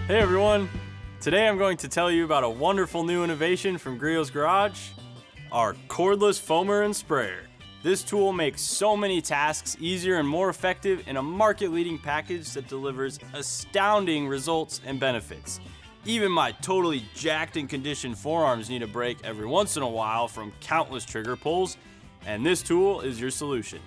Hey everyone! Today I'm going to tell you about a wonderful new innovation from Griot's Garage, our cordless foamer and sprayer. This tool makes so many tasks easier and more effective in a market-leading package that delivers astounding results and benefits. Even my totally jacked and conditioned forearms need a break every once in a while from countless trigger pulls, and this tool is your solution.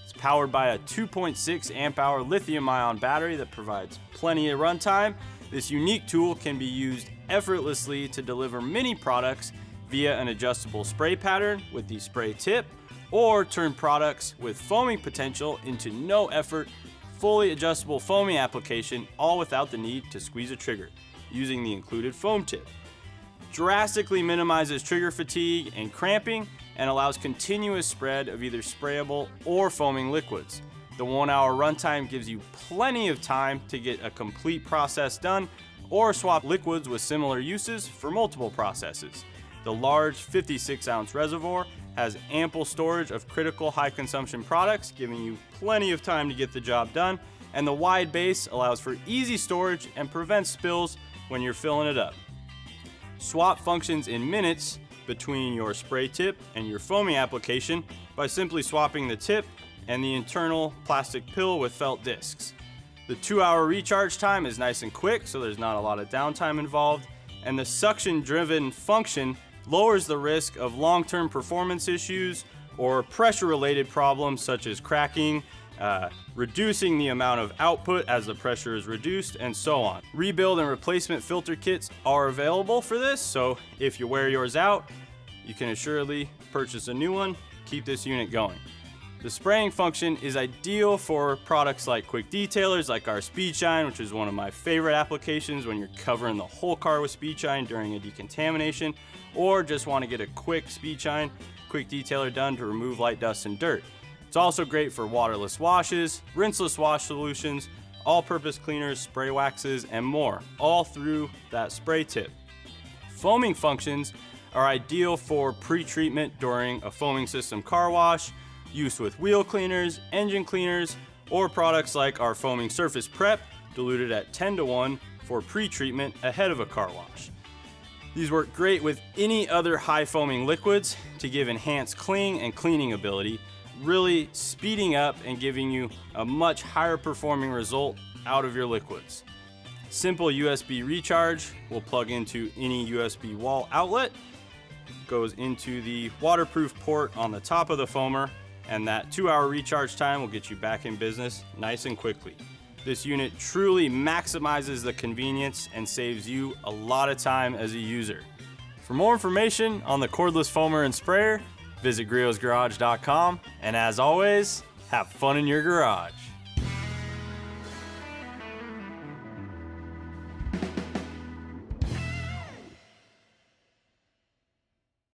It's powered by a 2.6 amp hour lithium-ion battery that provides plenty of runtime. This unique tool can be used effortlessly to deliver many products via an adjustable spray pattern with the spray tip, or turn products with foaming potential into no effort, fully adjustable foaming application, all without the need to squeeze a trigger, using the included foam tip. Drastically minimizes trigger fatigue and cramping and allows continuous spread of either sprayable or foaming liquids. The 1 hour runtime gives you plenty of time to get a complete process done or swap liquids with similar uses for multiple processes. The large 56 ounce reservoir has ample storage of critical high consumption products, giving you plenty of time to get the job done, and the wide base allows for easy storage and prevents spills when you're filling it up. Swap functions in minutes between your spray tip and your foaming application by simply swapping the tip and the internal plastic pill with felt discs. The 2 hour recharge time is nice and quick, so there's not a lot of downtime involved, and the suction-driven function lowers the risk of long-term performance issues or pressure-related problems such as cracking, reducing the amount of output as the pressure is reduced, and so on. Rebuild and replacement filter kits are available for this, so if you wear yours out, you can assuredly purchase a new one, keep this unit going. The spraying function is ideal for products like quick detailers like our speed shine, which is one of my favorite applications when you're covering the whole car with speed shine during a decontamination, or just want to get a quick speed shine, quick detailer done to remove light dust and dirt. It's also great for waterless washes, rinseless wash solutions, all-purpose cleaners, spray waxes, and more, all through that spray tip. Foaming functions are ideal for pre-treatment during a foaming system car wash, use with wheel cleaners, engine cleaners, or products like our foaming surface prep, diluted at 10:1 for pre-treatment ahead of a car wash. These work great with any other high foaming liquids to give enhanced cling and cleaning ability, really speeding up and giving you a much higher performing result out of your liquids. Simple USB recharge will plug into any USB wall outlet, goes into the waterproof port on the top of the foamer, and that 2 hour recharge time will get you back in business nice and quickly. This unit truly maximizes the convenience and saves you a lot of time as a user. For more information on the cordless foamer and sprayer, visit griotsgarage.com, and as always, have fun in your garage.